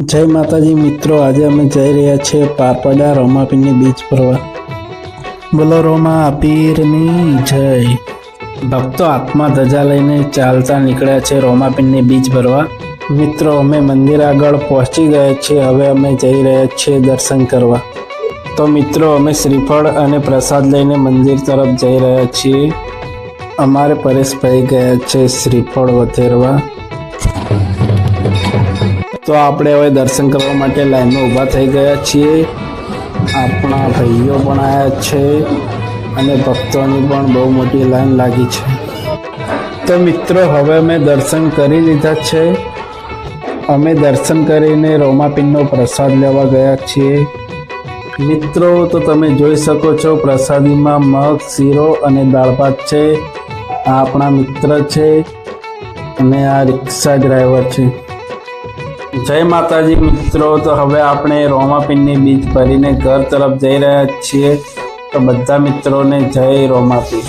જય માતાજી મિત્રો, આજે અમે જઈ રહ્યા છીએ પારપડા રોમાપીરની બીચ ફરવા. બોલો રોમા પીરની જય. ભક્તો હાથમાં ધજા લઈને ચાલતા નીકળ્યા છે રોમાપીરની બીચ ફરવા. મિત્રો અમે મંદિર આગળ પહોંચી ગયા છીએ. હવે અમે જઈ રહ્યા છીએ દર્શન કરવા. તો મિત્રો અમે શ્રીફળ અને પ્રસાદ લઈને મંદિર તરફ જઈ રહ્યા છીએ. અમારે પરેશભાઈ ગયા છે શ્રીફળ વધેરવા. તો આપણે હવે દર્શન કરવા માટે લાઈનમાં ઊભા થઈ ગયા છીએ. આપણા ભાઈઓ પણ આવ્યા છે અને ભક્તોની પણ બહુ મોટી લાઈન લાગી છે. તો મિત્રો હવે અમે દર્શન કરી લીધા છે. અમે દર્શન કરીને રોમાપીરનો પ્રસાદ લેવા ગયા છીએ. મિત્રો તો તમે જોઈ શકો છો પ્રસાદીમાં મગ, શીરો અને દાળ ભાત છે. આ આપણા મિત્ર છે અને આ રિક્ષા ડ્રાઈવર છે. જય માતાજી મિત્રો, તો હવે આપણે રોમાપીરની બીચ ફરીને ઘર તરફ જઈ રહ્યા છીએ. તો બધા મિત્રોને જય રોમાપીર.